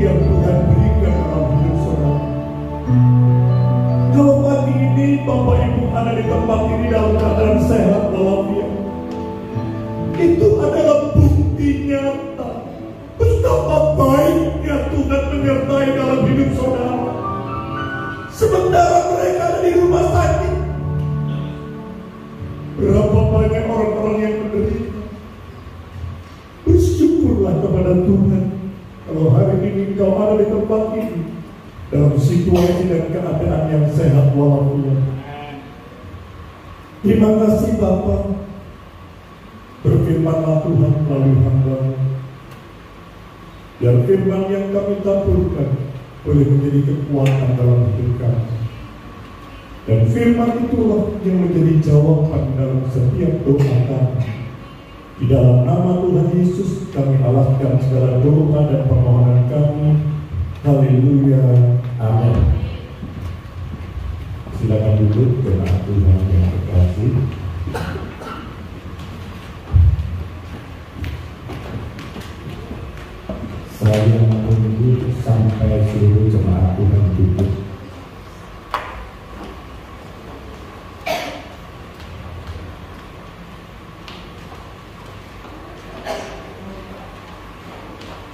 yang Tuhan berikan dalam hidup saudara. Kalau pagi ini Bapak Ibu ada di tempat ini dalam keadaan sehat walafiat, itu adalah bukti nyata betapa baiknya Tuhan menyertai dalam hidup saudara. Sementara mereka ada di rumah sakit, berapa banyak orang-orang yang menderita. Bersyukurlah kepada Tuhan kalau hari ini kau ada di tempat ini dalam situasi dan keadaan yang sehat walafiat. Terima kasih Bapa. Berfirmanlah Tuhan melalui hamba-Mu, biar firman yang kami taburkan boleh menjadi kekuatan dalam hidup kami. Dan firman itulah yang menjadi jawaban dalam setiap doa kami. Di dalam nama Tuhan Yesus kami alaskan segala doa dan permohonan kami. Haleluya. Amin. Silakan duduk jemaat Tuhan yang terkasih. Saya menunggu sampai seluruh jemaat Tuhan duduk.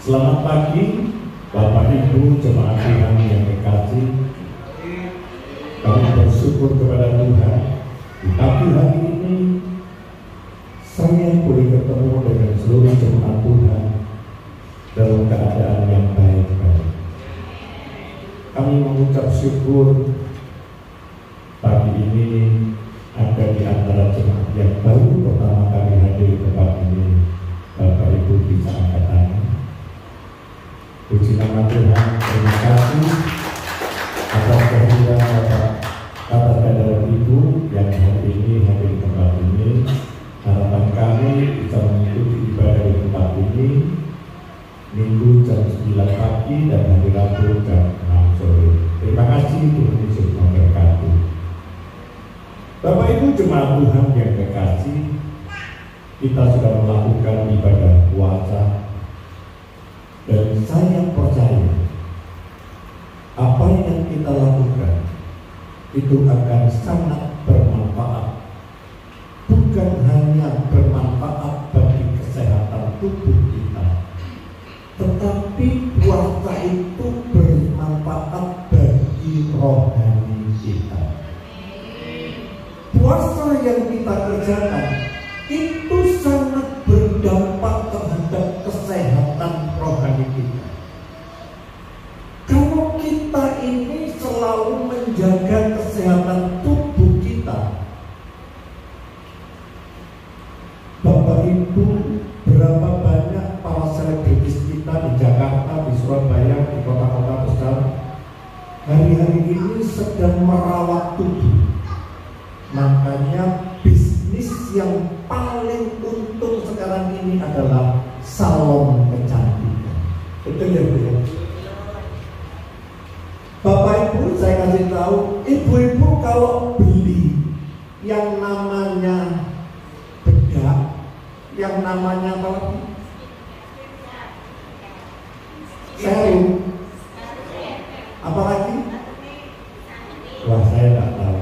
Selamat pagi Bapak Ibu jemaat Tuhan yang terkasih. Kami bersyukur kepada Tuhan di pagi hari ini saya boleh ketemu dengan seluruh jemaat Tuhan dalam keadaan yang baik-baik. Kami mengucap syukur pagi ini ada di antara jemaat yang baru pertama kali hadir di tempat ini. Bapak Ibu bisa angkat tangan. Puji nama Tuhan. Terima kasih atas kehadiran Bapak saudara Ibu yang hari ini hadir di tempat ini. Harapan kami bisa mengikuti ibadah di tempat ini Minggu jam 9 pagi dan hari Rabu jam 6 sore. Terima kasih, Tuhan Yesus memberkati. Bapak Ibu jemaat Tuhan yang terkasih, kita sudah melakukan ibadah puasa, dan saya percaya apa yang kita lakukan itu akan sangat bermanfaat. Bukan hanya bermanfaat bagi kesehatan tubuh kita, tetapi puasa itu bermanfaat bagi rohani kita. Puasa yang kita kerjakan itu sangat berdampak terhadap kesehatan rohani kita. Kalau kita ini selalu menjaga kesehatan tubuh kita, Bapak Ibu, berapa banyak para selebritis kita di Jakarta, di Surabaya, di kota-kota besar hari-hari ini sedang merawat tubuh. Makanya bisnis yang paling untung sekarang ini adalah salon kecantikan. Betul ya Bu? Bapak Ibu, saya kasih tahu, ibu-ibu kalau beli yang namanya bedak, yang namanya apa lagi? Serum. Apa lagi? Wah, saya tidak tahu.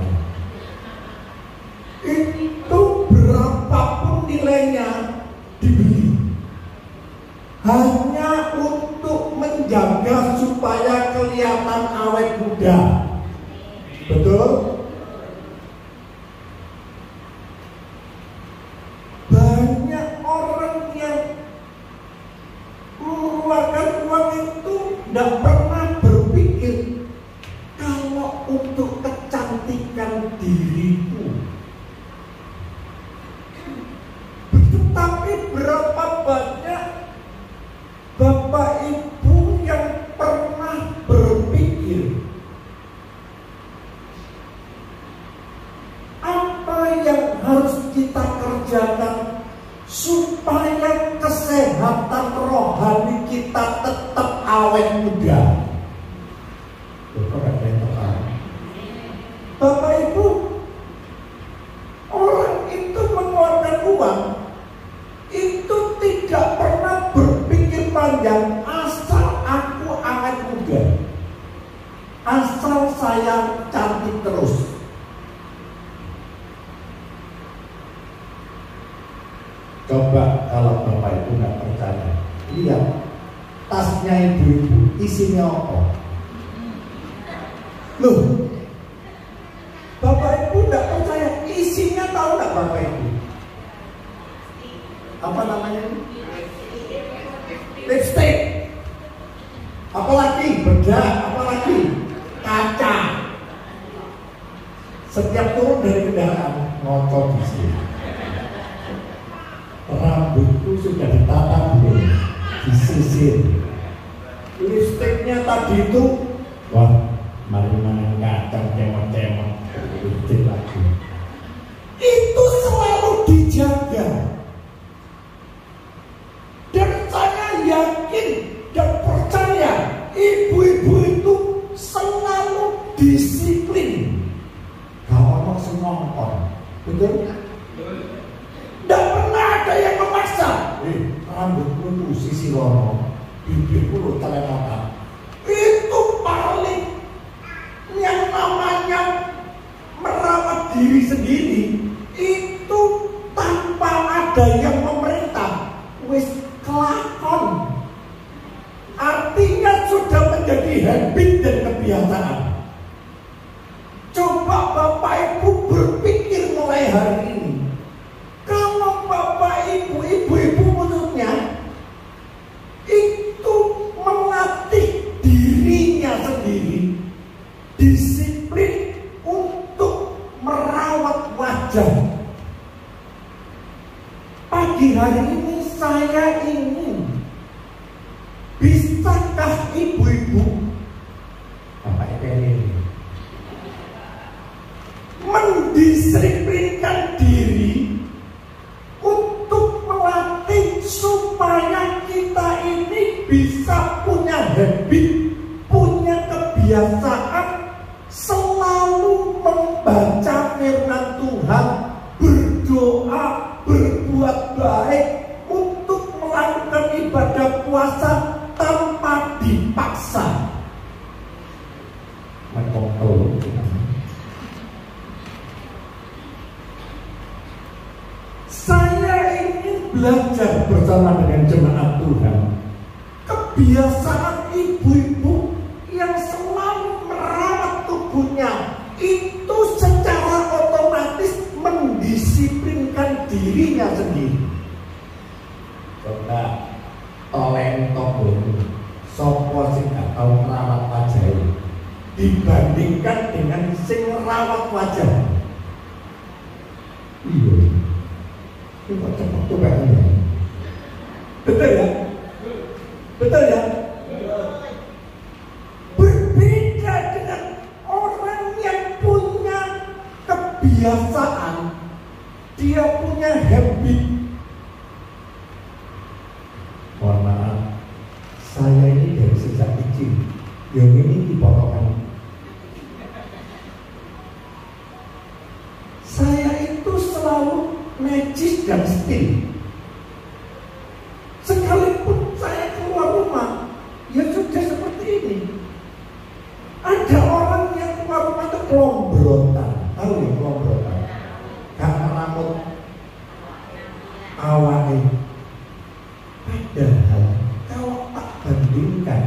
Itu berapapun nilainya dibeli hanya untuk menjaga supaya kelihatan awet muda. Betul? Banyak orang yang mengeluarkan uang itu tidak pernah berpikir kalau untuk kecantikan diriku. Tetapi berapa banyak Bapak Ibu yang pernah berpikir apa yang harus kita kerjakan supaya kesehatan rohani kita tetap awet muda. Bapak Ibu, orang itu mengeluarkan uang itu tidak pernah berpikir panjang, asal aku awet asal saya cantik terus. Coba kalau Bapak Ibu nggak percaya, lihat tasnya ibu-ibu, isinya apa? Loh, Bapak Ibu nggak percaya, isinya tahu nggak Bapak Ibu? Apa namanya? Lipstick. Apalagi bedak, apalagi kaca. Setiap turun dari kendaraan ngocok di sini. Rambutku sudah ditata belum, disisir. Lipstiknya tadi itu, wah, mari mana kacang cemot-cemot, lipstik lagi. Itu selalu dijaga. Dan saya yakin dan percaya ibu-ibu itu selalu disiplin. Kalau mau semongkon, betul? Tidak pernah ada yang memaksa. Rambutku tuh sisi lono, bibirku lu telepotan. Itu paling yang namanya merawat diri sendiri itu tanpa ada yang memerintah. Wis kelakon. Artinya sudah menjadi habit dan kebiasaan. Coba Bapak Ibu berpikir mulai hari ini. Kalau Bapak Ibu, ibu-ibu menurutnya itu melatih dirinya sendiri, disiplin untuk merawat wajah. Pagi hari ini saya ingin, bisakah ibu-ibu Bapak Ibu mendisiplinkan diri untuk melatih supaya kita ini bisa punya habit, punya kebiasaan selalu membaca firman Tuhan, berdoa, berbuat baik, untuk melakukan ibadah puasa tanpa dipaksa. Saya ingin belajar bersama dengan jemaat Tuhan kebiasaan ibu-ibu yang selalu merawat tubuhnya itu secara otomatis mendisiplinkan dirinya sendiri. Coba toleng tobong sopo sing gak tau merawat wajah dibandingkan dengan sing merawat wajah. Iya. Ini kok cepet tuh kayaknya. Betul ya? Betul ya? Berbeda dengan orang yang punya kebiasaan, dia punya habit. Mohon maaf, saya ini dari sejak kecil, yang ini dipotongan. Saya itu selalu necis dan setil. Sekalipun saya keluar rumah, ya sudah seperti ini. Ada orang yang keluar rumah itu kelombrotan. Tahu ya kelombrotan? Gak rambut awalnya. Padahal kalau tak bandingkan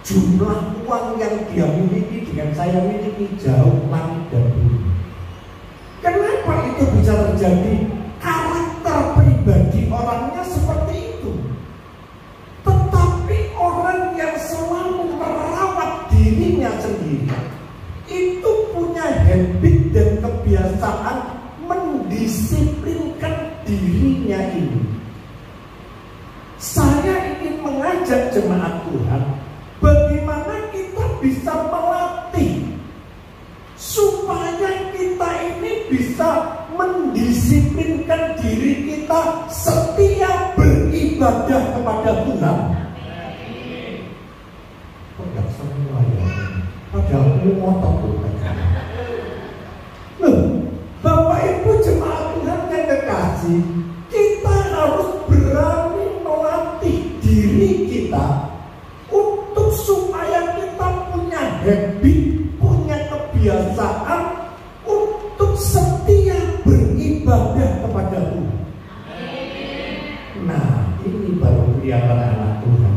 jumlah uang yang dia miliki dengan saya miliki jauh langit dan bumi. Kenapa itu bisa terjadi? Karakter pribadi orangnya seperti itu. Tetapi orang yang selalu merawat dirinya sendiri itu punya habit dan kebiasaan mendisiplinkan dirinya ini. Saya ingin mengajak jemaat Tuhan bagaimana kita bisa melatih supaya kita ini bisa mendisiplinkan diri kita setiap beribadah kepada Tuhan. Tidak semua ya, padahal ini motor Tuhan. Loh, Bapak Ibu jemaat Tuhan yang kekasih, kita harus berani melatih diri kita untuk supaya kita punya habit, punya kebiasaan untuk setia beribadah kepada Tuhan. Nah, ini baru kelihatan anak Tuhan.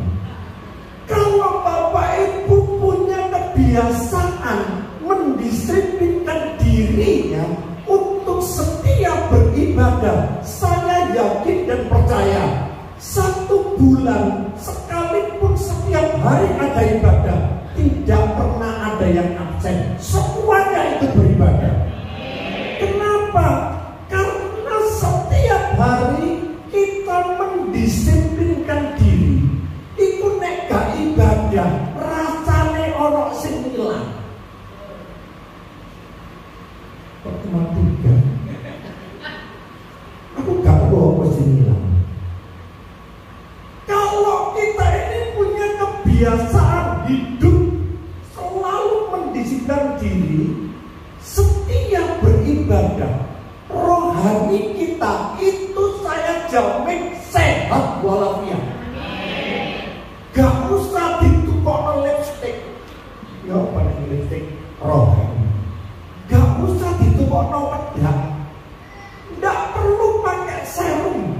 Kalau Bapak Ibu punya kebiasaan mendisiplinkan dirinya untuk setia beribadah, saya yakin dan percaya 1 bulan sekalipun setiap hari ada ibadah, tidak pernah ada yang absen. Semuanya itu beribadah. Kenapa? Karena setiap hari kita mendisiplinkan diri. Iku nek gak ibadah, rasane ono sing ilang. Kok cuma 3? Aku gak perlu apa sing ilang. Kalau kita ini punya kebiasaan hidup selalu mendisiplinkan diri, setia beribadah, rohani kita itu saya jamin sehat walafiat. Gak usah ditukokno lipstick. Ya pakai lipstick rohani. Gak usah ditukokno wedak. Nggak perlu pakai serum.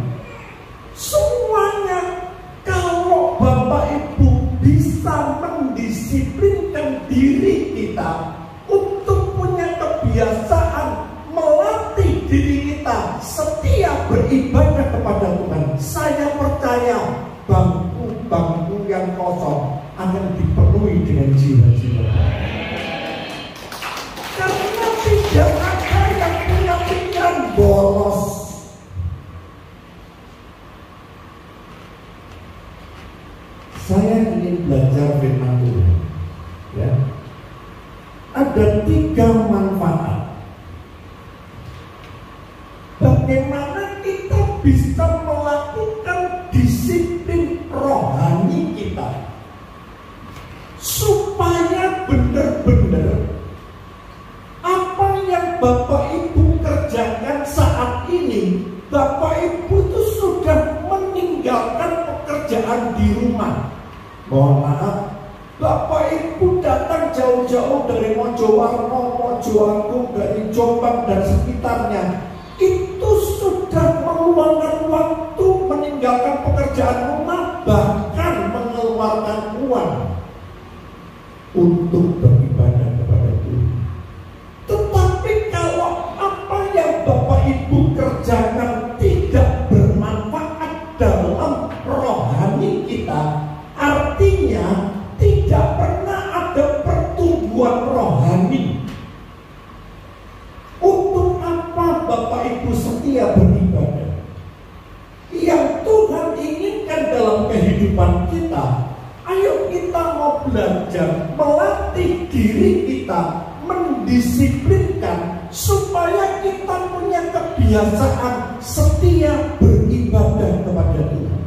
Semuanya kalau Bapak Ibu bisa mendisiplinkan diri kita untuk punya kebiasaan melatih diri kita setia beribadah kepada Tuhan, saya percaya bangku yang kosong akan dipenuhi dengan jiwa-jiwa. Karena tidak ada yang punya pikiran bolos. Saya ingin belajar firman Tuhan. Ya. Ada 3 manfaat. Bagaimana kita bisa melakukan disiplin rohani kita supaya benar-benar apa yang Bapak Ibu kerjakan saat ini, Bapak Ibu itu sudah meninggalkan pekerjaan di rumah. Mohon maaf, Bapak Ibu datang jauh-jauh dari Mojowarno, Mojoagung, dari Jombang dan sekitarnya, itu sudah meluangkan waktu meninggalkan pekerjaan rumah, bahkan mengeluarkan uang untuk beribadah kepada Tuhan. Tetapi kalau apa yang Bapak Ibu kerjakan tidak bermanfaat dalam rohani kita, artinya tidak pernah ada pertumbuhan rohani. Untuk apa Bapak Ibu setia beribadah? Yang Tuhan inginkan dalam kehidupan kita, ayo kita mau belajar melatih diri kita, mendisiplinkan supaya kita punya kebiasaan setia beribadah kepada Tuhan.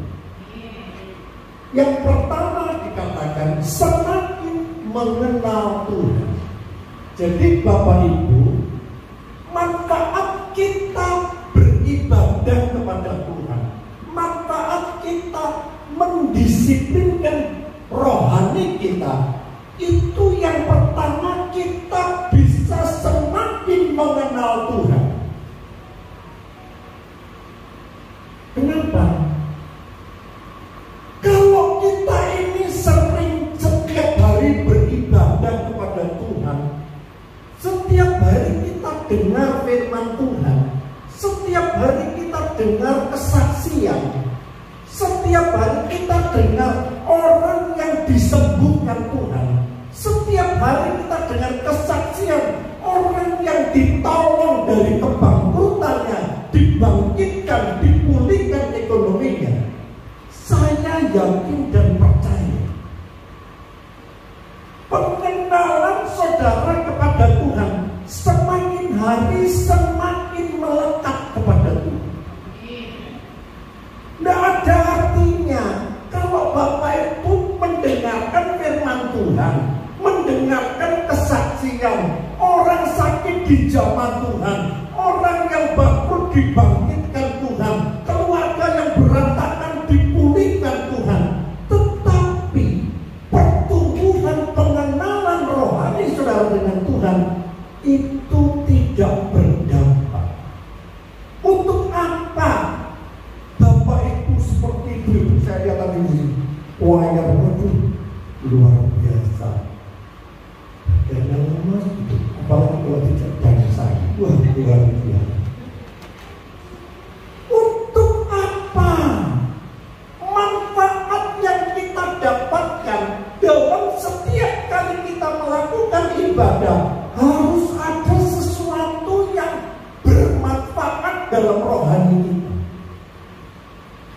Yang pertama dikatakan semakin mengenal Tuhan. Jadi Bapak Ibu, manfaat kita beribadah kepada Tuhan, manfaat kita mendisiplinkan rohani kita, itu yang pertama kita bisa semakin mengenal Tuhan. Kenapa? Kalau kita ini sering setiap hari beribadah kepada Tuhan, setiap hari kita dengar firman Tuhan, setiap hari kita dengar kesaksian, setiap hari kita dengar orang yang disembuhkan Tuhan, setiap hari kita dengar kesaksian orang yang ditolong dari kebangkrutannya, dibangkitkan, dipulihkan ekonominya. Saya yakin dan percaya pengenalan saudara kepada Tuhan semakin hari semakin melekat kepada Tuhan. Tidak ada artinya kalau Bapak Ibu mendengarkan firman Tuhan, mendengarkan kesaksian orang sakit dijamah Tuhan, orang yang bangkrut dibangkitkan Tuhan, keluarga yang berantakan dipulihkan Tuhan, tetapi pertumbuhan pengenalan rohani Tuhan itu tidak berdampak. Untuk apa Bapak Ibu seperti Ibu saya lihat tadi di wayar, waduh luar biasa. Dan lemas itu, apalagi kalau tidak bangsa, wah luar biasa. Untuk apa manfaat yang kita dapatkan dalam setiap kali kita melakukan ibadah? Harus ada sesuatu yang bermanfaat dalam rohani kita.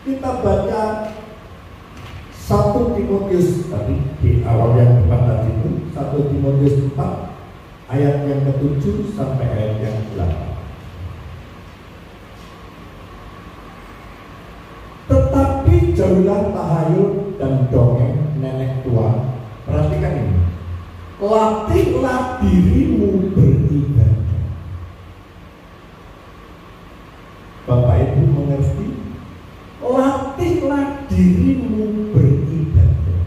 Kita baca 1 Timotius tadi di awal yang depan tadi itu, 1 Timotius 4 ayat yang ke-7 sampai ayat yang ke-8. Tetapi jauhlah tahayul dan dongeng nenek tua. Perhatikan ini. Latihlah dirimu beribadah. Bapak Ibu mengerti? Latihlah dirimu beribadah.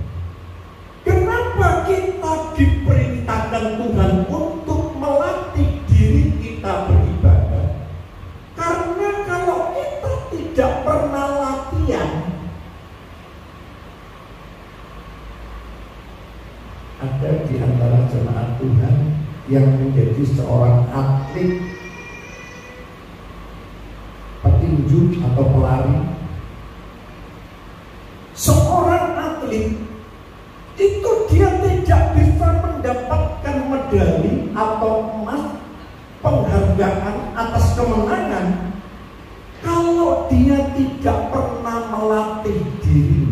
Kenapa kita diperintahkan Tuhan untuk melatih diri kita beribadah? Karena kalau kita tidak pernah latihan, ada di antara jemaat Tuhan yang menjadi seorang atlet petinju atau pelari. Seorang atlet itu dia tidak bisa mendapatkan medali atau emas, penghargaan atas kemenangan, kalau dia tidak pernah melatih diri.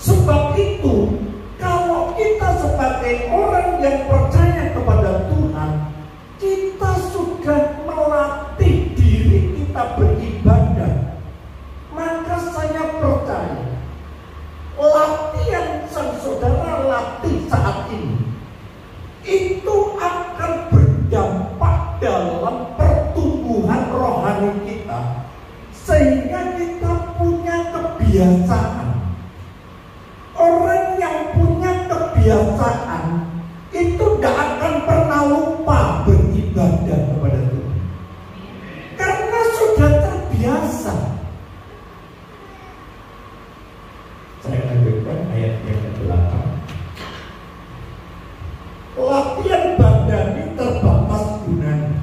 Sebab itu, kalau kita sebagai orang yang percaya kepada Tuhan, kita sudah melatih diri kita beribadah. Maka saya percaya latihan yang saudara latih saat ini itu akan berdampak dalam pertumbuhan rohani kita, sehingga kita punya kebiasaan. Orang yang punya kebiasaan itu tidak akan pernah lupa beribadah kepada Tuhan, karena sudah terbiasa. Saya lanjutkan ayat yang ke-8. Latihan badani terbatas gunanya,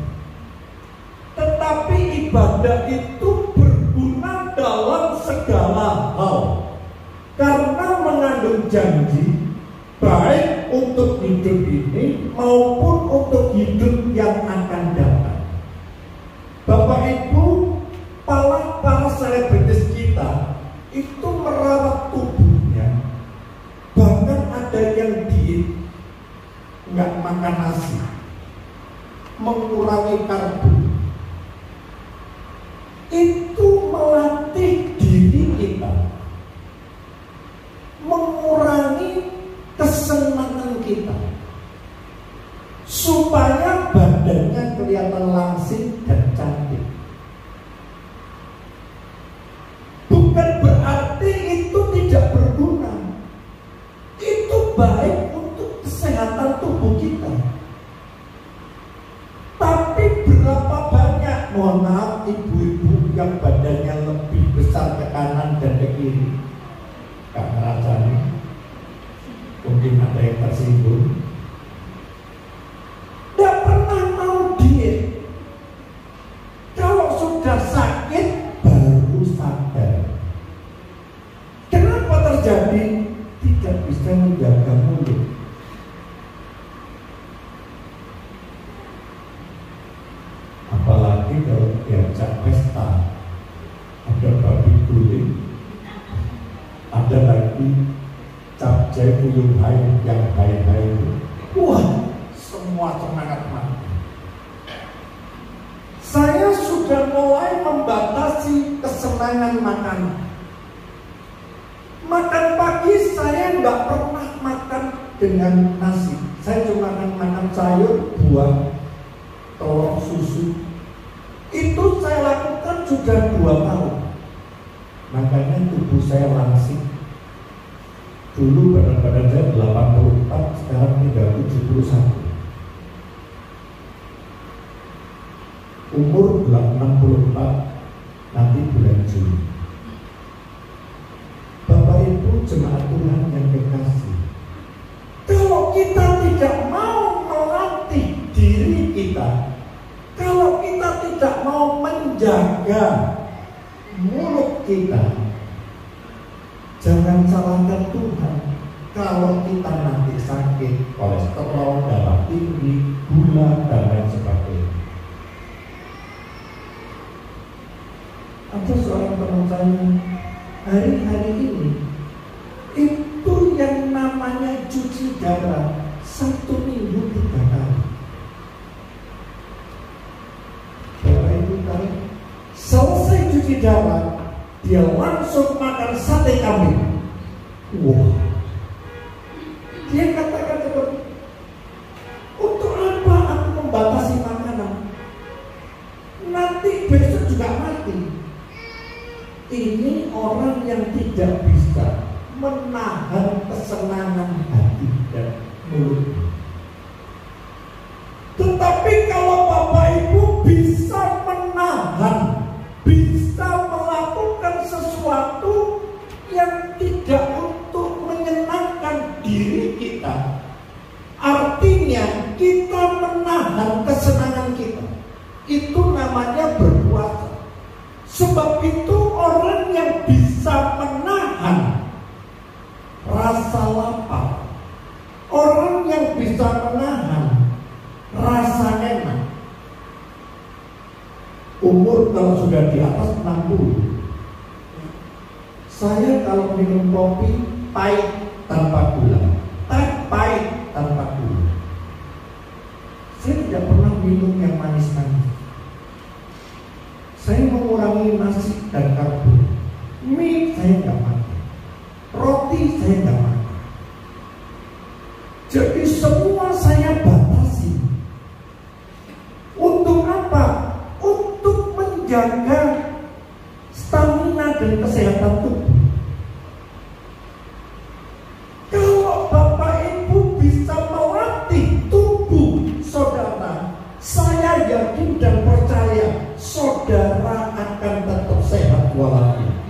tetapi ibadah itu berguna dalam segala hal, karena mengandung janji baik untuk hidup ini maupun untuk hidup yang akan datang. Bapak Ibu, para selebritis kita itu merawat tubuhnya, bahkan ada yang diet, nggak makan nasi, mengurangi karbo. Itu melatih diri kita, mengurangi kesenangan kita, supaya badannya kelihatan langsing dan cantik. Bukan berarti itu tidak berguna. Itu baik untuk kesehatan tubuh kita. Tapi berapa banyak, mohon maaf ibu-ibu yang badannya lebih besar ke kanan dan ke kiri, Kak Rajani, mungkin ada yang tersinggung, tidak pernah mau diet. Kalau sudah sakit baru sadar. Kenapa terjadi? Tidak bisa menjaga mulut. Apalagi kalau diajak pesta, ada babi guling, ada lagi capcay puyuh hai yang hai-hai. Wah, semua semangat mati. Saya sudah mulai membatasi kesenangan makan. Makan pagi saya nggak pernah makan dengan nasi. Saya cuma makan sayur, buah, telur, susu. Itu saya lakukan sudah 2 tahun. Makanya tubuh saya langsing. Dulu badan saya 84, sekarang tinggal 71. Umur 64 nanti bulan Juli. Bapak Ibu jemaat Tuhan yang kekasih, kalau kita tidak mau melatih diri kita, kalau kita tidak mau menjaga mulut kita, jangan salahkan Tuhan kalau kita nanti sakit, kolesterol, darah tinggi, gula, dan lain sebagainya. Ada seorang teman saya hari-hari ini itu yang namanya cuci darah 1 minggu 3 kali. Bapak Ibu tahu, selesai cuci darah dia langsung makan sate kambing. Wah, dia katakan seperti, untuk apa aku membatasi makanan? Nanti besok juga mati. Ini orang yang tidak bisa menahan kesenangan hati dan mulut. Tetapi kalau Bapak Ibu bisa menahan, bisa melakukan sesuatu yang tidak untuk menyenangkan diri kita, artinya kita menahan kesenangan kita. Itu namanya berpuasa. Sebab itu orang yang bisa menahan rasa lapar, orang yang bisa menahan rasa enak, umur kalau sudah di atas 60, saya kalau minum kopi pahit tanpa gula, pahit tanpa gula. Saya tidak pernah minum yang manis-manis. Saya mengurangi nasi dan karbo. Mie saya nggak makan, roti saya nggak makan. Jadi semua saya batasi. Untuk apa? Untuk menjaga stamina dan kesehatan tubuh. Kalau Bapak Ibu bisa melatih tubuh saudara, saya yakin dan percaya saudara akan tetap sehat walafiat.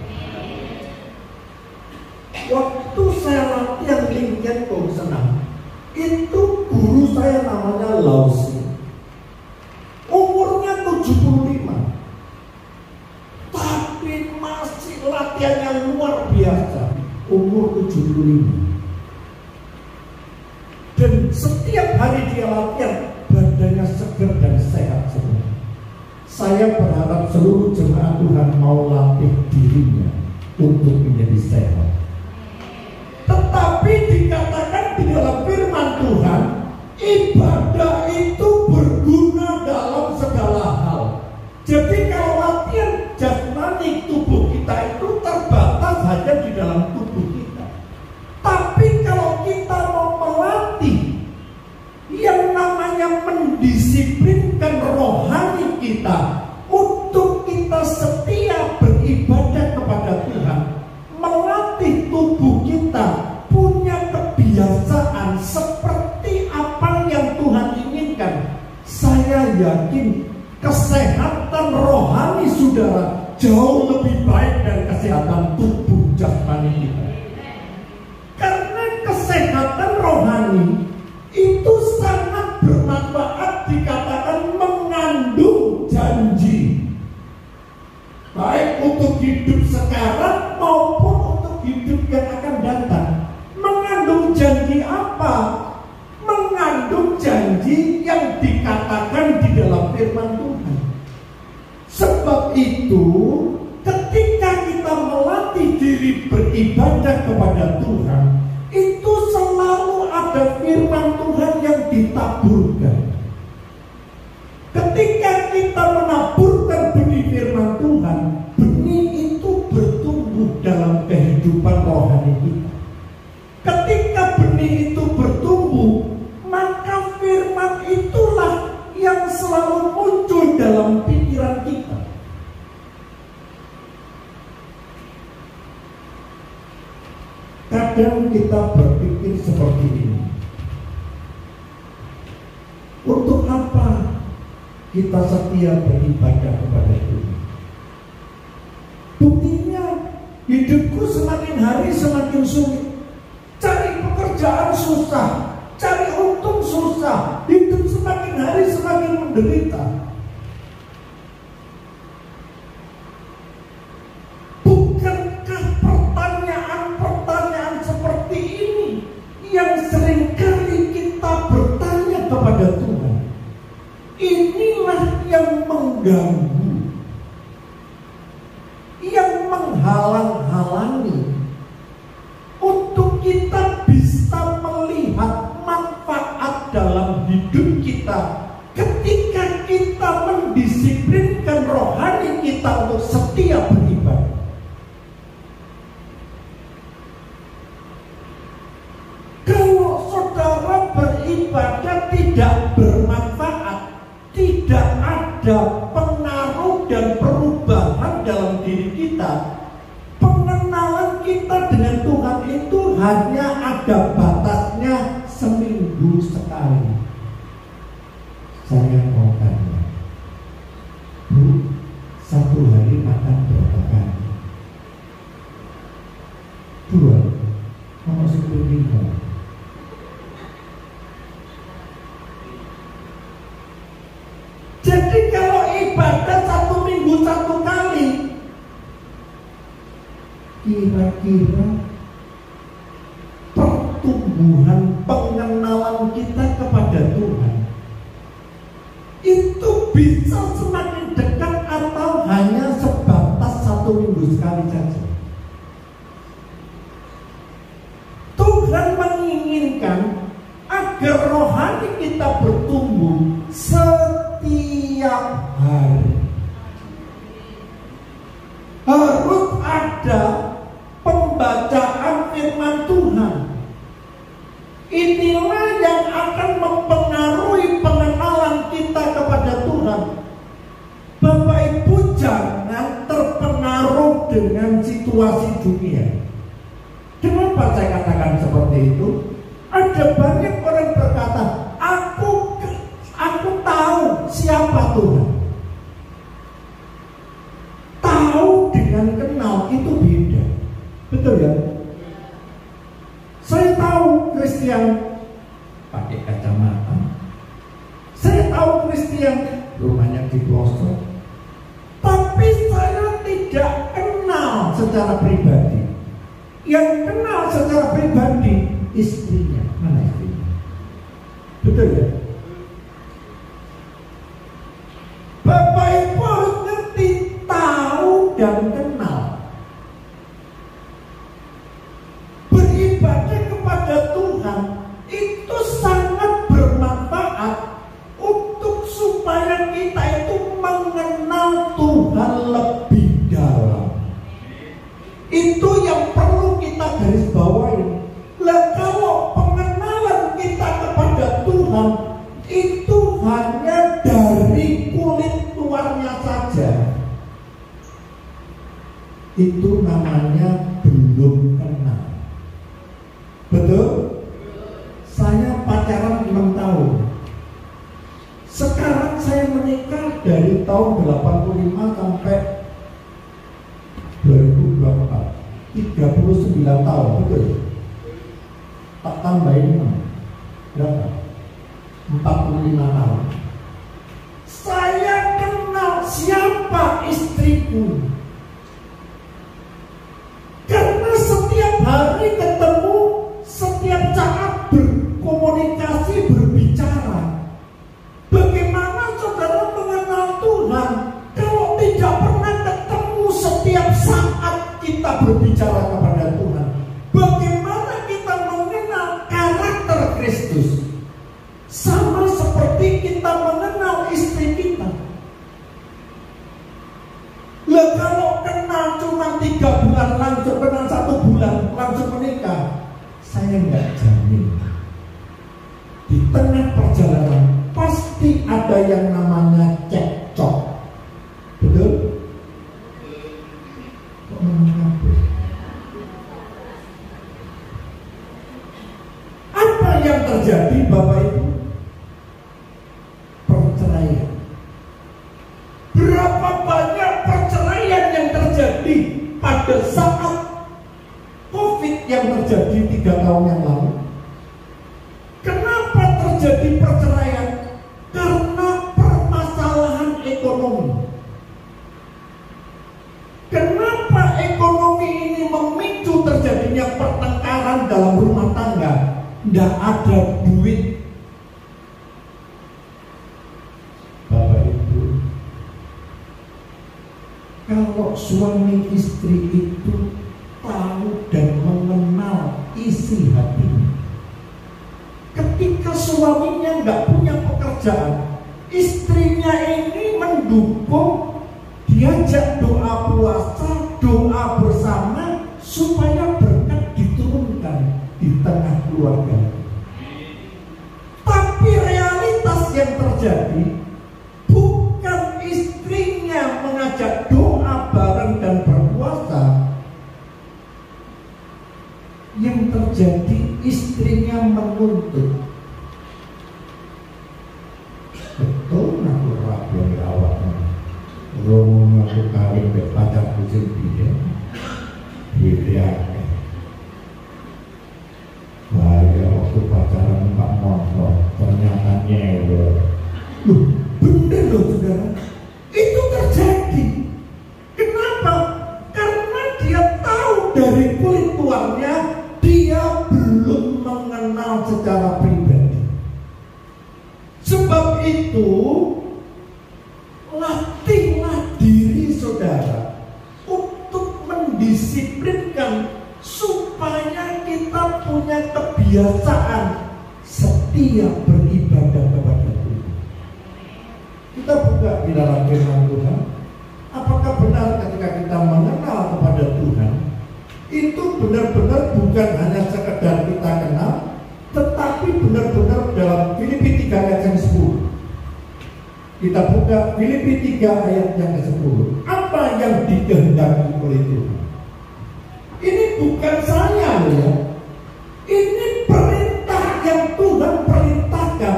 Waktu saya latihan lingkian gong senam, itu guru saya namanya Lausi. Umurnya 75, tapi masih latihannya luar biasa. Umur 75, dan setiap hari dia latihan, badannya segar dan sehat semua. Saya berharap seluruh jemaat Tuhan mau latih dirinya untuk menjadi sehat. Tetapi dikatakan di dalam firman Tuhan, ibadah itu berguna dalam segala hal. Jadi kalau latihan jasmani tubuh kita itu terbatas hanya di dalam tubuh kita. Tapi kalau kita mau melatih yang namanya mendisiplinkan rohani kita untuk kita setia beribadah kepada Tuhan, melatih tubuh kita punya kebiasaan seperti apa yang Tuhan inginkan. Saya yakin kesehatan rohani saudara jauh lebih baik dari kesehatan tubuh jasmani kita. Karena kesehatan rohani itu sangat bermanfaat, dikatakan mengandung janji, baik untuk hidup sekarang maupun untuk hidup yang akan datang. Mengandung janji apa? Mengandung janji yang dikatakan di dalam firman Tuhan. Sebab itu ketika kita melatih diri beribadah kepada Tuhan, itu selalu ada firman Tuhan yang ditaburkan. Ketika kita menaburkan benih firman Tuhan, benih itu bertumbuh dalam kehidupan rohani kita. Ketika benih itu bertumbuh, maka firman itulah yang selalu muncul dalam pikiran kita. Kadang kita berpikir seperti ini, kita setia beribadah kepada Tuhan. Buktinya hidupku semakin hari semakin sulit. Cari pekerjaan susah, cari untung susah, hidup semakin hari semakin menderita. Bukankah pertanyaan-pertanyaan seperti ini yang seringkali kita bertanya kepada Tuhan? Inilah yang mengganggu, yang menghalang-halangi untuk kita bisa melihat manfaat dalam hidup kita ketika kita mendisiplinkan rohani kita untuk setia beribadah. Kalau saudara beribadah tidak bermanfaat, tidak ada pengaruh dan perubahan dalam diri kita, pengenalan kita dengan Tuhan itu hanya ada batasnya seminggu sekali. Saya mau tanya, Bu, satu hari makan berapa kali? 2, mau sebelum 5. Jadi kalau ibadah 1 minggu 1 kali, kira-kira pertumbuhan pengenalan kita kepada Tuhan itu bisa semakin dekat atau hanya sebatas 1 minggu sekali saja? Tuhan menginginkan agar rohani kita bertumbuh setiap hari. Harus ada pembacaan firman Tuhan. Inilah yang akan mempengaruhi pengenalan kita kepada Tuhan. Bapak Ibu jangan terpengaruh dengan situasi dunia. Kenapa saya katakan seperti itu? Ada banyak orang berkata, aku tahu siapa Tuhan. Tahu dengan kenal itu beda. Betul ya? Saya tahu Kristen pakai kacamata. Saya tahu Kristen rumahnya di pelosok. Tapi saya tidak kenal secara pribadi. Yang kenal secara pribadi istrinya. Mana istrinya? Betul ya? Bapak Ibu harus ngerti, tahu dan kenal. Beribadah kepada Tuhan itu sangat bermanfaat untuk supaya kita itu mengenal Tuhan lebih dalam. Itu yang perlu kita garis bawahi. Lah kalau pengenalan kita kepada Tuhan itu hanya dari kulit luarnya saja, itu namanya belum kenal. Betul? Saya pacaran 6 tahun. Sekarang saya menikah dari tahun 85 sampai 2024. 39 tahun, betul? Tak tambahin 6. Berapa? 45 tahun. Saya kenal siapa istriku. Karena setiap hari ketemu, setiap saat berkomunikasi, berbicara. Bagaimana saudara mengenal Tuhan kalau tidak pernah ketemu setiap saat kita berbicara kepada Tuhan? Bagaimana kita mengenal karakter Kristus? Sama seperti kita mengenal istri kita. Lah kalau kenal cuma 3 bulan langsung, kenal 1 bulan langsung menikah, saya nggak jamin. Di tengah perjalanan pasti ada yang namanya cekcok. Betul? Kok menanggapi? Apa yang terjadi Bapak Ibu? Perceraian. terjadi perceraian? Karena permasalahan ekonomi. Kenapa ekonomi ini memicu terjadinya pertengkaran dalam rumah tangga? Tidak ada duit. Bapak Ibu, kalau suami istri itu tahu dan mengenal isi hatinya, ketika suaminya nggak punya pekerjaan, istrinya ini mendukung, diajak doa puasa, doa bersama supaya berkat diturunkan di tengah keluarga. Tapi realitas yang terjadi bukan istrinya mengajak doa bareng dan berpuasa. Yang terjadi istrinya menuntut. betul aku rapi awaknya. Romo aku kawin ke pacar kucing dia. Dia bahaya waktu pacaran Pak Monto ternyata nyewer. Bener loh saudara, itu terjadi. Kenapa? Karena dia tahu dari kulit luarnya dia belum mengenal secara pribadi. Sebab itu latihlah diri saudara untuk mendisiplinkan supaya kita punya kebiasaan setia beribadah kepada Tuhan. Kita buka di dalam firman Tuhan. Apakah benar ketika kita mengenal kepada Tuhan, itu benar-benar bukan hanya sekedar kita kenal, tetapi benar-benar dalam Filipi 3 ayat yang 10. Kita buka Filipi 3 ayat yang ke-10. Apa yang dikehendaki oleh Tuhan? Ini bukan saya loh ya. Ini perintah yang Tuhan perintahkan.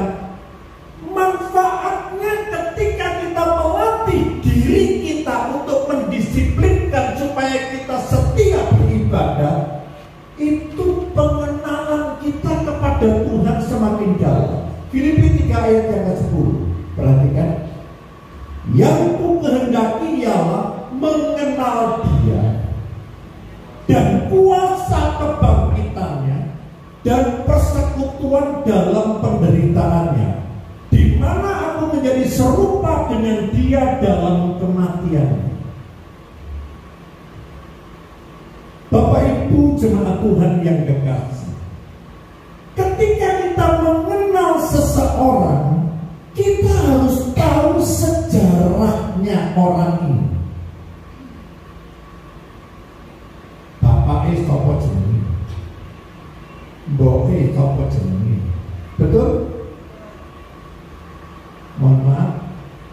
Manfaatnya ketika kita melatih diri kita untuk mendisiplinkan supaya kita setia beribadah, itu pengenalan kita kepada Tuhan semakin dalam. Filipi 3 ayat yang ke-10. Perhatikan. Yang ku kehendaki ialah mengenal Dia dan kuasa kebangkitannya dan persekutuan dalam penderitaannya, di mana aku menjadi serupa dengan Dia dalam kematiannya. Bapak Ibu jemaat Tuhan yang kekasih, ketika kita mengenal seseorang, kita harus tahu sejarahnya orang ini. Bapake sapa jenenge? Mboke sapa jenenge? Betul? Mohon maaf,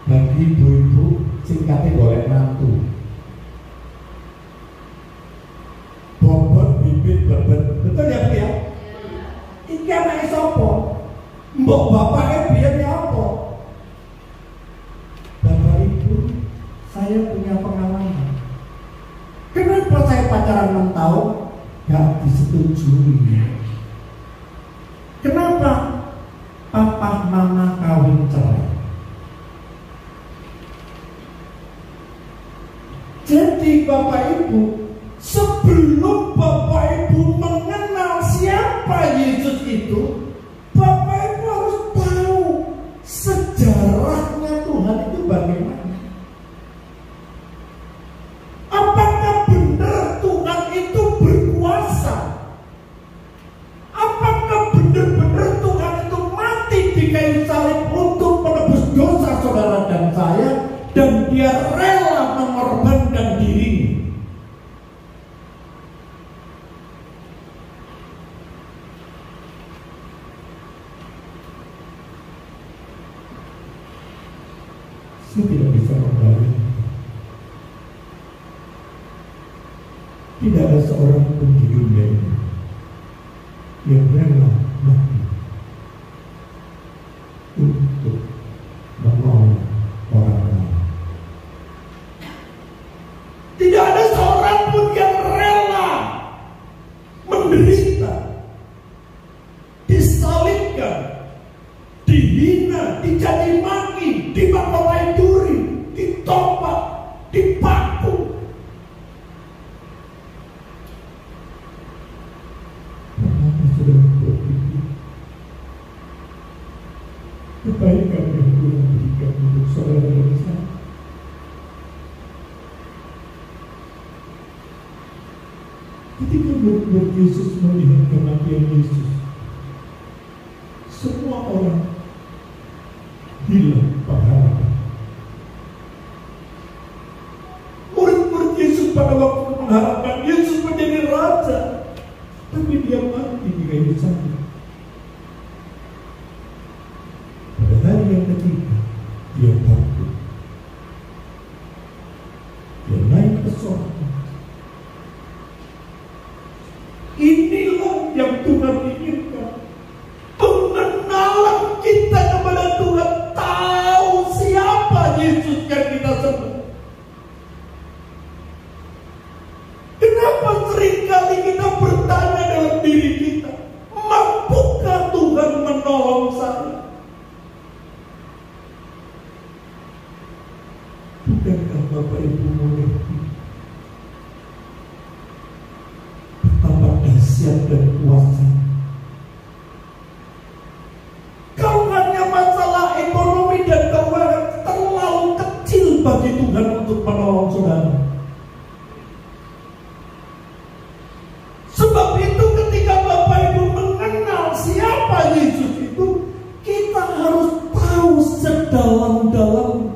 bagi ibu-ibu singkatnya golek mantu. Bobot bibit bebet. Betul ya Bu ya? Iki anake sapa? Mbok bapake biyen apa? Bapak Ibu, saya punya pengalaman. Kenapa saya pacaran 6 tahun gak disetujui? Kenapa? Papa mama kawin cerai. Jadi Bapak Ibu, sebelum Bapak Ibu mengenal siapa Yesus itu, Bapak Ibu harus tahu sejarahnya Tuhan itu bagaimana. Apakah benar Tuhan itu berkuasa? Apakah benar-benar Tuhan itu mati di kayu salib untuk menebus dosa saudara dan saya, dan Dia rela mengorbankan dirinya? Saya tidak bisa membayangkan. Tidak ada seorang pun di dunia ini yang rela mati untuk menolong orang lain. Tidak ada seorang pun yang rela menderita, disalibkan, kebaikan yang Tuhan berikan untuk saudara dan saya. Ketika murid Yesus melihat kematian Yesus, semua orang hilang pengharapan. Murid-murid Yesus pada waktu mengharapkan Yesus menjadi raja, tapi dia mati di kayu salib. Pada hari yang ketiga, dia bangkit. Dia naik ke surga. Inilah yang Tuhan inginkan. Pengenalan kita kepada Tuhan, tahu siapa Yesus yang kita sembah. Kenapa seringkali kita bertanya dalam diri kita, mampukah Tuhan menolong saya? Bukankah Bapak Ibu mengerti betapa dahsyat dan kuasa? Kalau hanya masalah ekonomi dan keuangan terlalu kecil bagi Tuhan untuk menolong saudara. Sebab itu ketika Bapak Ibu mengenal siapa Yesus itu, kita harus tahu sedalam-dalam.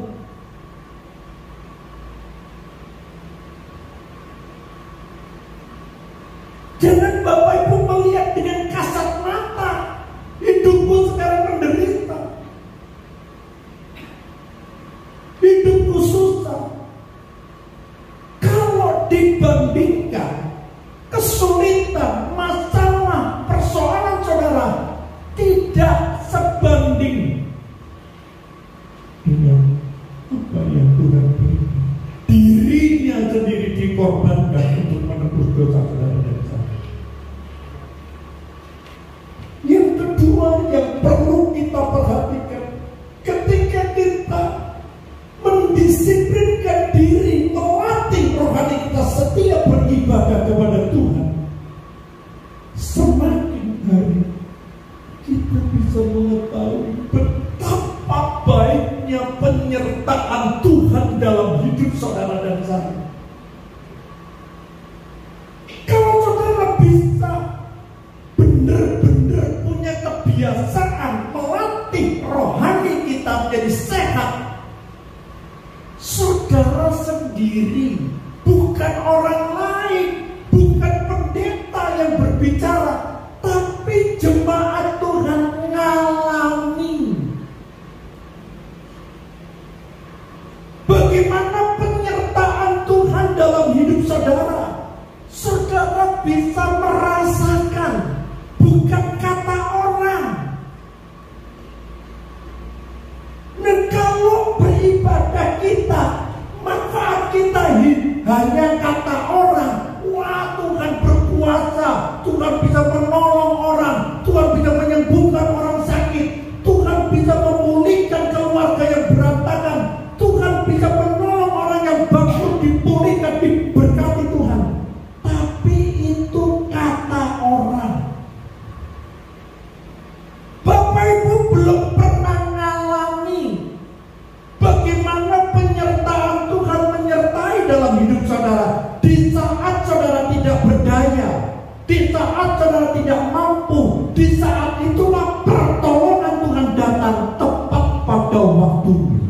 Jangan Bapak Ibu melihat dengan kasat mata, hidupku sekarang menderita, hidupku susah. Kalau dibandingkan kesulitan, masalah, persoalan saudara tidak sebanding dengan apa yang Tuhan berikan. Dirinya sendiri dikorbankan untuk menebus dosa saudara dan saya. Yang kedua yang perlu kita perhatikan, ketika kita mendisiplinkan diri, melatih rohani kita setiap beribadah kepada Tuhan, semakin hari kita bisa mengetahui betapa baiknya penyertaan Tuhan dalam hidup saudara dan saya. Kalau saudara bisa benar-benar punya kebiasaan melatih rohani kita menjadi sehat, saudara sendiri, bukan orang lain, bukan pendeta yang berbicara, tapi jemaat Tuhan ngalami bagaimana penyertaan Tuhan dalam hidup saudara. Saudara bisa merasakan, bukan kata orang. Dan kalau beribadah kita, manfaat kita hanya kata orang. Wah, Tuhan berkuasa, Tuhan bisa menolong orang, Tuhan bisa menyembuhkan orang sakit, Tuhan bisa memulihkan keluarga yang berantakan, Tuhan bisa menolong orang yang bangkrut, dipulihkan, diberkati Tuhan. Tapi itu kata orang. Bapak Ibu belum pernah ngalami bagaimana penyertaan Tuhan menyertai dalam hidup saudara. Di saat saudara tidak berdaya, di saat saudara tidak mampu, di saat itulah pertolongan Tuhan datang tepat pada waktunya.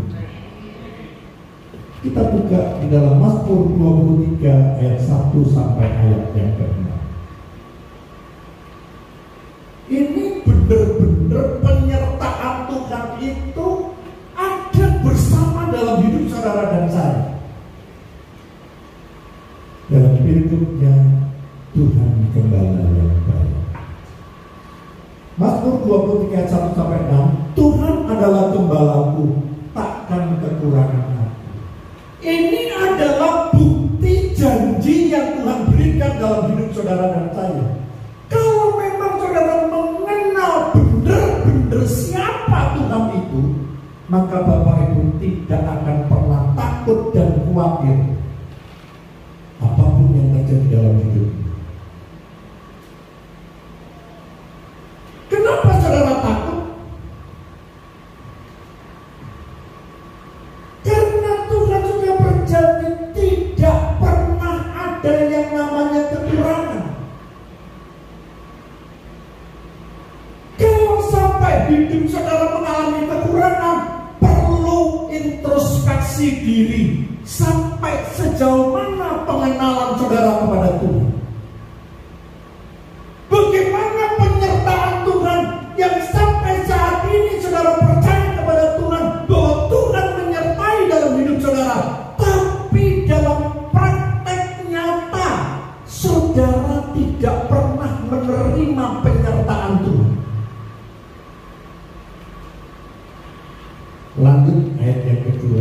Kita buka di dalam Mazmur 23 ayat 1 sampai ayat yang ke-6. Ini benar-benar penyertaan Tuhan itu ada bersama dalam hidup saudara dan saya. Dalam berikutnya, Tuhan gembala yang baik. Mazmur 23 ayat 1 sampai 6. Tuhan adalah gembalaku, takkan kekurangan aku. Ini adalah bukti janji yang Tuhan berikan dalam hidup saudara dan saya. Kalau memang saudara mengenal benar-benar siapa Tuhan itu, maka Bapak Ibu tidak akan pernah takut dan khawatir apapun yang terjadi dalam hidup. Kenapa saudara takut? hidup saudara mengalami kekurangan, perlu introspeksi diri. Sampai sejauh mana pengenalan saudara kepada Tuhan? Bagaimana penyertaan Tuhan yang sampai saat ini saudara percaya kepada Tuhan bahwa Tuhan menyertai dalam hidup saudara, tapi dalam praktek nyata saudara tidak pernah menerima penyertaan Tuhan. Lanjut ayat yang kedua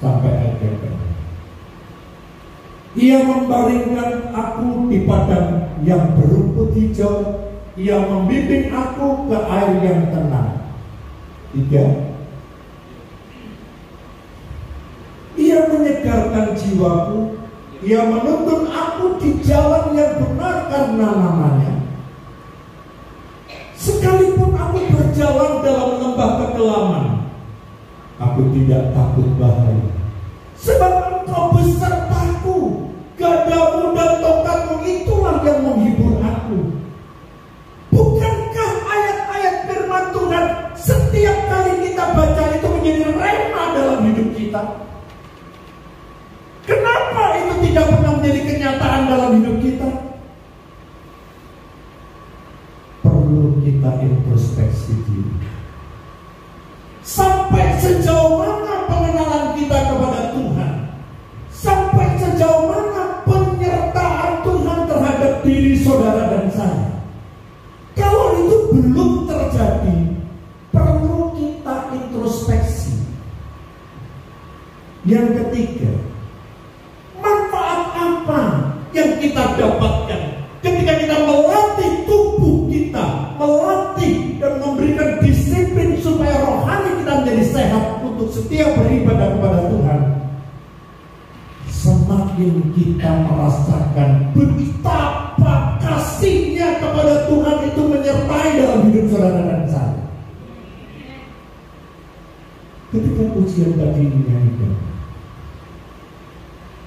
sampai ayat yang kedua. Ia membaringkan aku di padang yang berumput hijau, ia membimbing aku ke air yang tenang. 3. Ia menyegarkan jiwaku, ia menuntun aku di jalan yang benar karena namanya. Sekalipun aku berjalan dalam lembah kekelaman, aku tidak takut bahaya, sebab Engkau besertaku, gadamu dan tongkatmu itulah yang menghibur aku. Bukankah ayat-ayat firman Tuhan setiap kali kita baca itu menjadi rema dalam hidup kita? Kenapa itu tidak pernah menjadi kenyataan dalam hidup kita? perlu kita introspeksi diri. Sampai sejauh mana pengenalan kita kepada Tuhan? Sampai sejauh mana penyertaan Tuhan terhadap diri saudara dan saya? Kalau itu belum terjadi, perlu kita introspeksi. Yang ketiga, manfaat apa yang kita dapatkan ketika kita melatih tubuh kita, melatih dan memberikan disiplin supaya rohani kita menjadi sehat untuk setiap beribadah kepada Tuhan? Semakin kita merasakan betapa kasihnya kepada Tuhan itu menyertai dalam hidup saudara dan saya. Ketika ujian tadi dinyanyikan,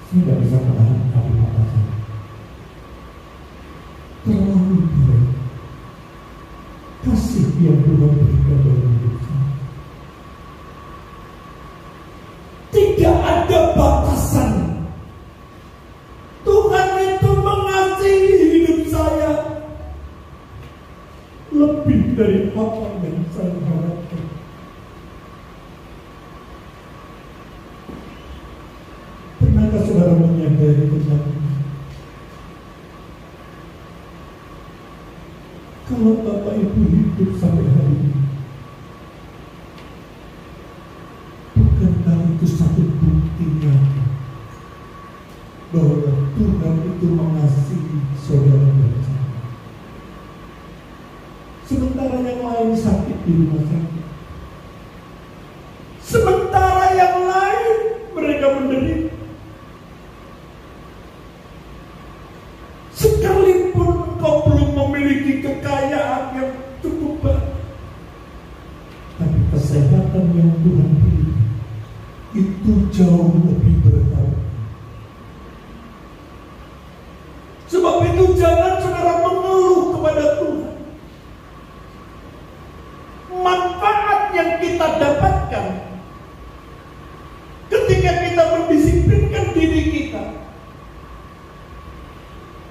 saya tidak bisa menahan kata-kata saya. Terlalu baik kasih yang Tuhan berikan dalam hidup saya. Tidak ada batasan. Tuhan itu mengasihi hidup saya lebih dari apa yang saya harapkan. Pernahkah saudara menyadari kenyataan? Kalau Bapak Ibu hidup sampai hari ini, bukankah itu satu bukti nyata bahwa Tuhan itu mengasihi saudara dan saya? Sementara yang lain sakit di rumah sakit, sementara yang lain mereka menderita, sekalipun engkau belum memiliki kekayaan yang cukup baik, tapi kesehatan yang Tuhan beri itu jauh lebih berharga. Sebab itu jangan saudara mengeluh kepada Tuhan. Manfaat yang kita dapatkan ketika kita mendisiplinkan diri kita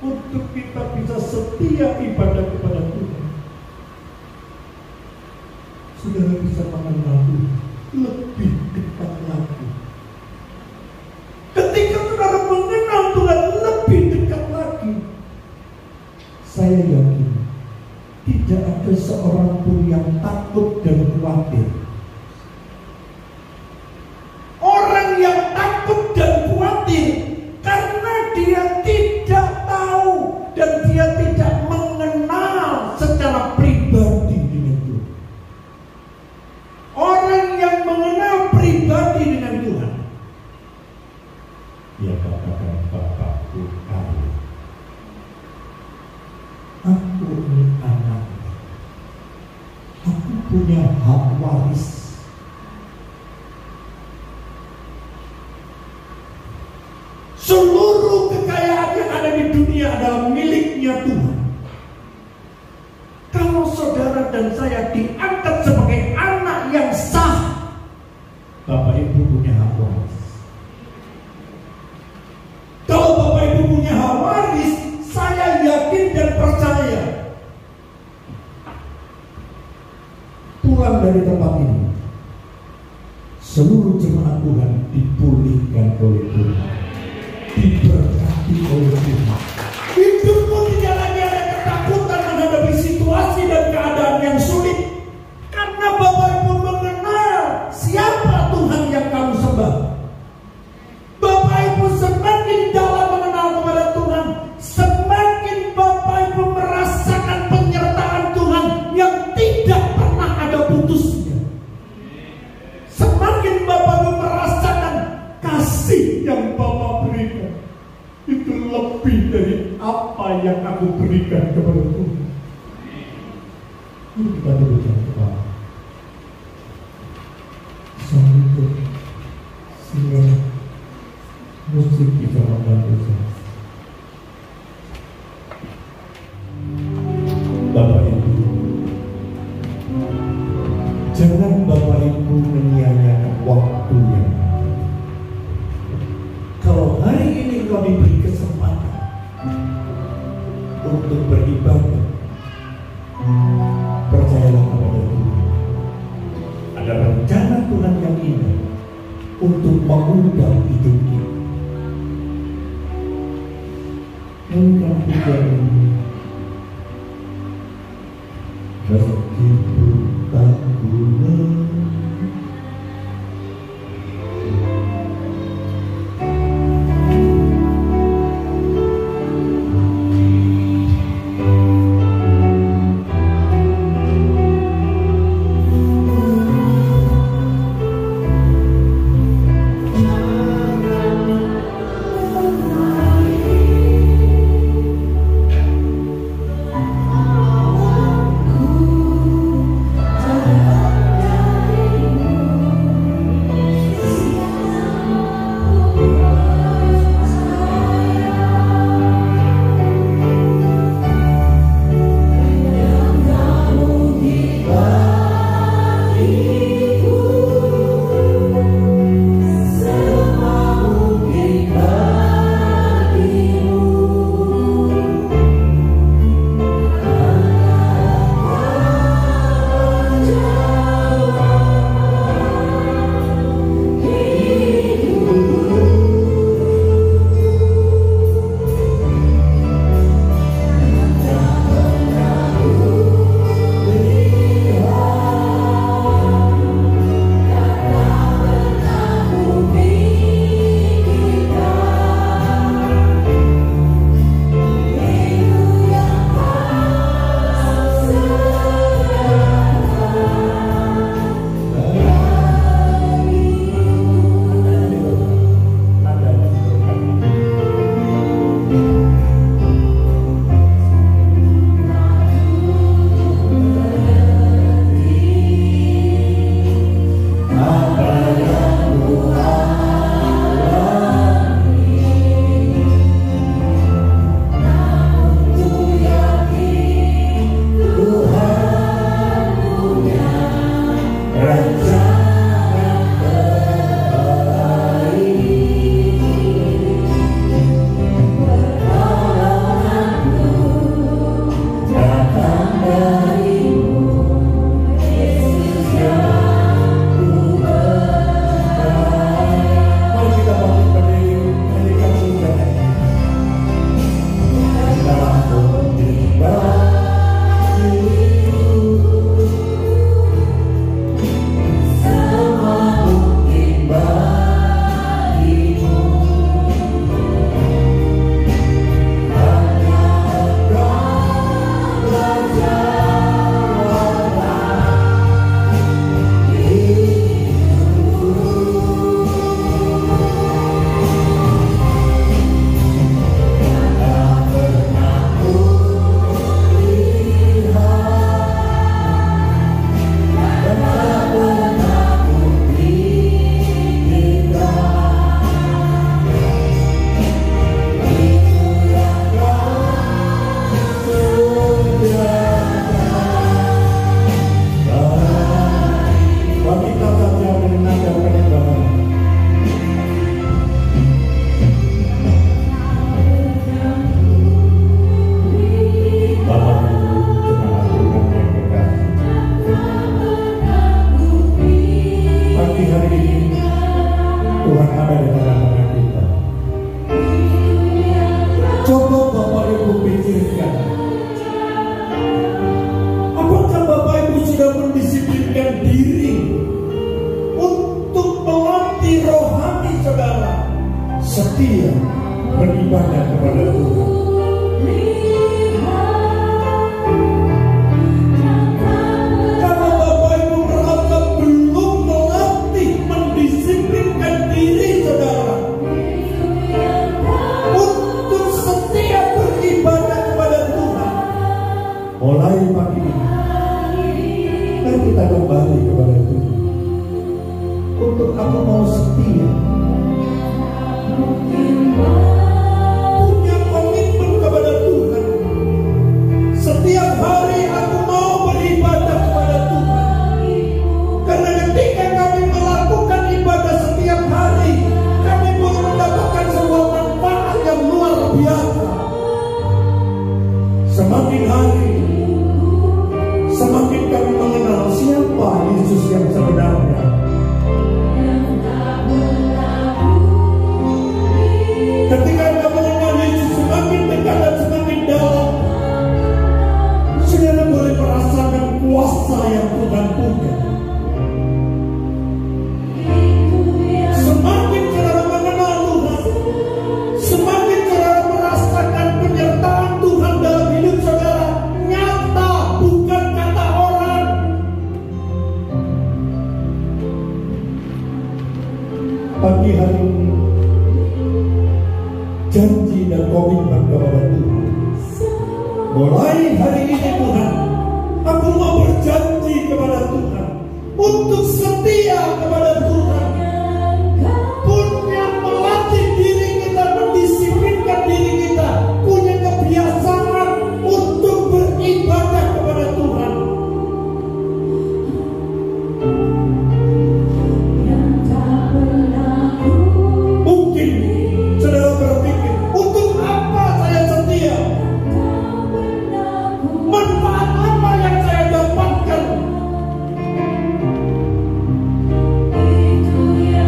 untuk kita bisa setia ibadah kepada Tuhan, saudara bisa mengenal Tuhan lebih dekat lagi. Ketika saudara mengenal Tuhan lebih dekat lagi, saya yakin tidak ada seorang pun yang takut dan khawatir. Orang yang takut dan khawatir karena dia tidak tahu dan dia tidak mengenal secara pribadi dengan Tuhan. Orang yang mengenal pribadi dengan Tuhan, Dia katakan, Bapakku kaya, aku ini anak, aku punya hak waris. Seluruh kekayaan yang ada di dunia adalah miliknya Tuhan. Kalau saudara dan saya diangkat sebagai anak yang sah, Bapak Ibu punya hak waris. Kalau Bapak Ibu punya hak waris, saya yakin dan percaya pulang dari tempat ini seluruh jemaat Tuhan dipulihkan oleh Tuhan, diberkati oleh Tuhan. Hidupmu tidak lagi ada ketakutan menghadapi situasi dan keadaan yang sulit, karena Bapak Ibu mengenal siapa Tuhan yang kamu sembah. Bapak Ibu semakin dalam mengenal kepada Tuhan, semakin Bapak Ibu merasakan penyertaan Tuhan yang tidak pernah ada putusnya. Semakin Bapak Ibu merasakan kasih yang Bapak berikan, itu lebih dari apa yang aku berikan kepada Tuhan. Ini kita berikan kepada sambil sehingga musik bisa membantu saya. Bapak Ibu, jangan Bapak Ibu menyia-nyiakan waktu yang ada. Kalau hari ini kau diberi kesempatan untuk beribadah, percayalah kepada Tuhan. Ada rencana Tuhan yang indah untuk mengubah hidup kita. Engkau pujian ini, meskipun tak guna. setia beribadah kepada Tuhan. Karena Bapak Ibu merasa belum melatih mendisiplinkan diri saudara untuk setia beribadah kepada Tuhan. Mulai pagi ini, mari kita kembali kepada Tuhan. Untuk aku mau setia, punya komitmen kepada Tuhan. Setiap hari aku mau beribadah kepada Tuhan. Karena ketika kami melakukan ibadah setiap hari, kami pun mendapatkan sebuah manfaat yang luar biasa. Semakin hari, semakin kami mengenal siapa Yesus yang sebenarnya. Ketika kita mengenal Yesus semakin dekat dan semakin dalam, saudara boleh merasakan kuasa yang Tuhan punya. Semakin saudara mengenal Tuhan, semakin saudara merasakan penyertaan Tuhan dalam hidup saudara, nyata, bukan kata orang. Pagi hari ini, janji dan komitmen kepada Tuhan. Mulai hari ini Tuhan, aku mau berjanji kepada Tuhan untuk setia kepada Tuhan. Punya melatih diri kita, mendisiplinkan diri kita, punya kebiasaan untuk beribadah kepada Tuhan. Mungkin saudara berpikir, untuk apa saya setia? Manfaat apa yang saya dapatkan?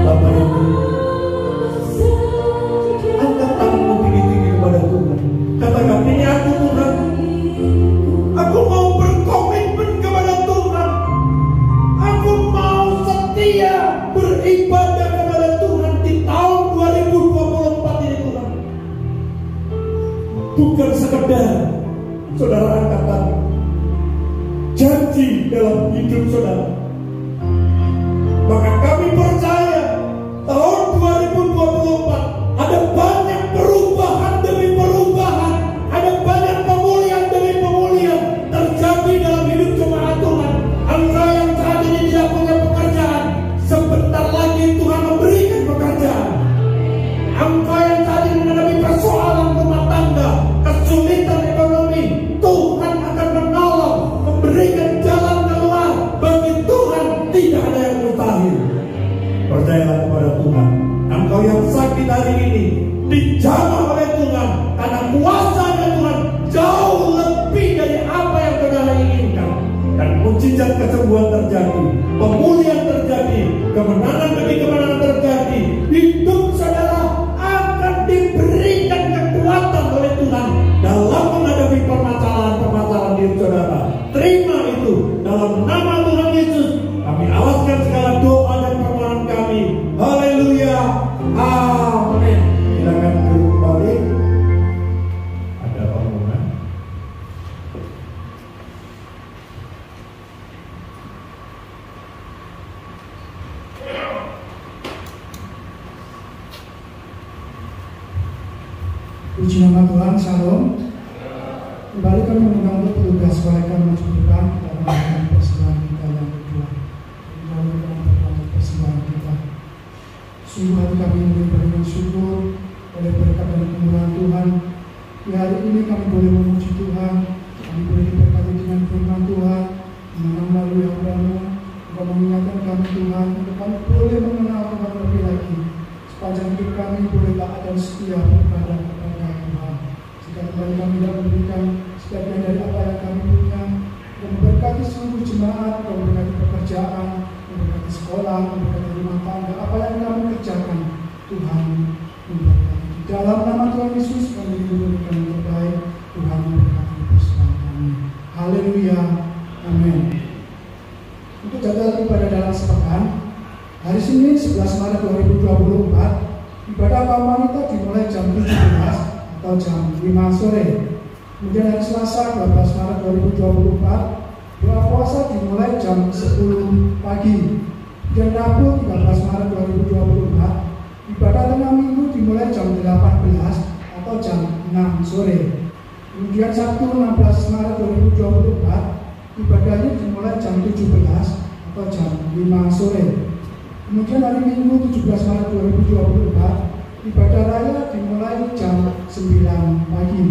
Bapak Ibu, angkat tanganmu tinggi-tinggi kepada Tuhan. Katakan, ini aku Tuhan. Aku mau berkomitmen kepada Tuhan. Aku mau setia beribadah kepada Tuhan di tahun 2024 ini Tuhan. Bukan sekedar saudara angkat tangan, janji dalam hidup saudara. Maka kami percaya tahun 2024 ada banyak perubahan demi perubahan, ada banyak pemulihan demi pemulihan terjadi dalam hidup jemaat Tuhan. Engkau yang saat ini tidak punya pekerjaan, sebentar lagi Tuhan memberikan pekerjaan. Engkau yang saat ini menghadapi persoalan rumah tangga, kesulitan ekonomi, Tuhan akan menolong, memberikan jalan keluar. Bagi Tuhan tidak ada yang mustahil. Percayalah kepada Tuhan. Engkau yang sakit hari ini dijamah oleh Tuhan, karena kuasanya Tuhan jauh lebih dari apa yang saudara inginkan. Dan mujizat kesembuhan terjadi, pemulihan terjadi, kemenangan demi kemenangan terjadi. Hidup saudara akan diberikan kekuatan oleh Tuhan dalam menghadapi permasalahan-permasalahan hidup saudara. Terima itu dalam nama Tuhan Yesus. Kami alaskan segala doa dan permohonan kami. Haleluya. Amin. Silakan duduk kembali. Ada pengumuman. Puji nama Tuhan, Shalom. Kembali kami mengundang untuk petugas mereka maju depan dan melakukan persembahan kita yang kedua. Kembali dalam berlanjut persembahan kita. Sungguh hati kami memberi bersyukur oleh berkat dan kemurahan Tuhan. Di hari ini kami boleh memuji Tuhan, kami boleh diberkati dengan firman Tuhan, di mana melalui hamba-Mu Engkau mengingatkan kami Tuhan, untuk kami boleh mengenal Tuhan lebih lagi. Sepanjang hidup kami boleh taat dan setia beribadah kepada Tuhan. Jika Tuhan kami tidak memberikan sebagian dari apa yang kami punya, dan memberkati seluruh jemaat, memberkati pekerjaan, memberkati sekolah, memberkati rumah tangga, apa yang kami kerjakan, Tuhan memberkati. Di dalam nama Tuhan Yesus kami diberikan yang terbaik. Tuhan memberkati bersama kami. Haleluya. Amin. Untuk jadwal ibadah dalam sepekan, hari Senin 11 Maret 2024 Ibadah kaum wanita dimulai jam 17 atau jam 5 sore. Kemudian hari Selasa 12 Maret 2024 doa puasa dimulai jam 10 pagi. Dan Rabu 13 Maret 2024 ibadah tengah minggu dimulai jam 18 atau jam 6 sore. Kemudian Sabtu 16 Maret 2024 ibadahnya dimulai jam 17 atau jam 5 sore. Kemudian hari Minggu 17 Maret 2024 ibadah raya dimulai jam 9 pagi.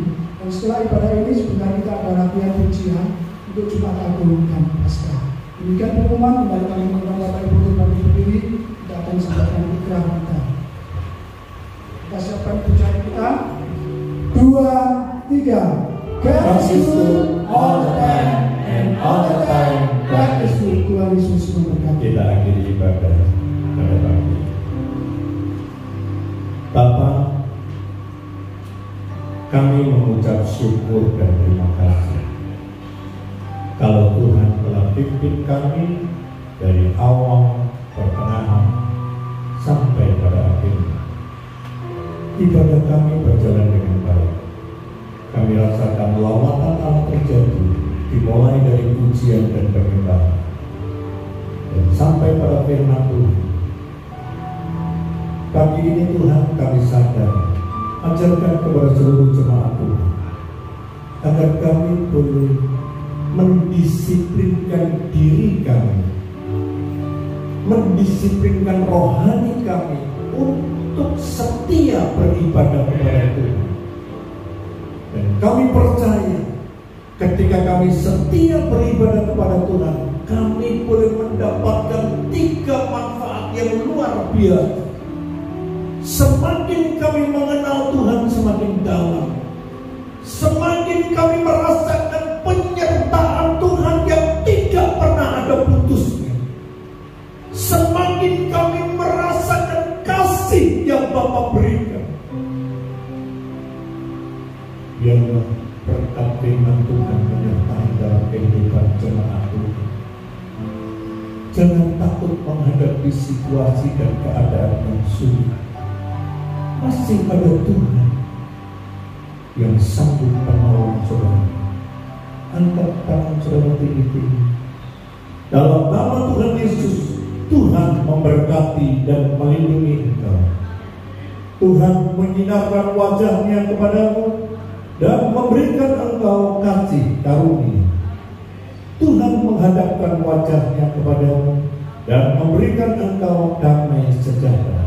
Dan setelah ibadah ini sebentar kita ada latihan pujian untuk Jumat Agung dan Paskah. Demikian pengumuman, kembali kami mengundang Bapak Ibu kembali berdiri, kita akan sampaikan ikrar kita. Kita siapkan pujian kita. 2, 3. God is good all the time and all the time God is good. Tuhan Yesus memberkati. Kita akhiri ibadah pada pagi. Bapa, kami mengucap syukur dan terima kasih kalau Tuhan telah pimpin kami dari awal, pertengahan, sampai pada akhirnya. Ibadah kami berjalan dengan baik. Kami rasakan lawatan Allah terjadi, dimulai dari pujian dan permintaan, dan sampai pada firman Tuhan. Pagi ini Tuhan kami sadar, ajarkan kepada seluruh jemaat Tuhan, agar kami boleh mendisiplinkan diri kami, mendisiplinkan rohani kami untuk setia beribadah kepada Tuhan. Dan kami percaya ketika kami setia beribadah kepada Tuhan, kami boleh mendapatkan 3 manfaat yang luar biasa. Semakin kami mengenal Tuhan semakin dalam, semakin kami merasakan penyertaan Tuhan yang tidak pernah ada putusnya, semakin kami merasakan kasih yang Bapa berikan. Biarlah berkat firman Tuhan menyertai dalam kehidupan jemaat Tuhan. Jangan takut menghadapi situasi dan keadaan yang sulit. Masih ada Tuhan yang sanggup menolong saudara. Angkat tangan saudara tinggi-tinggi. Dalam nama Tuhan Yesus, Tuhan memberkati dan melindungi engkau. Tuhan menyinarkan wajah-Nya kepadamu dan memberikan engkau kasih karunia. Tuhan menghadapkan wajah-Nya kepadamu dan memberikan engkau damai sejahtera.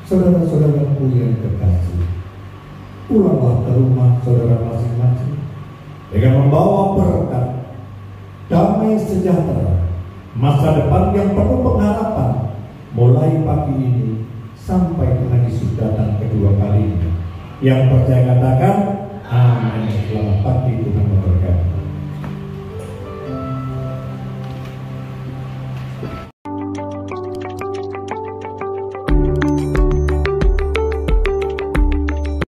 Saudara-saudaraku yang terkasih, pulanglah ke rumah saudara masing-masing dengan membawa berkat, damai sejahtera, masa depan yang penuh pengharapan mulai pagi ini sampai Tuhan Yesus datang kedua kalinya. Yang percaya katakan amin. Selamat pagi, Tuhan memberkati.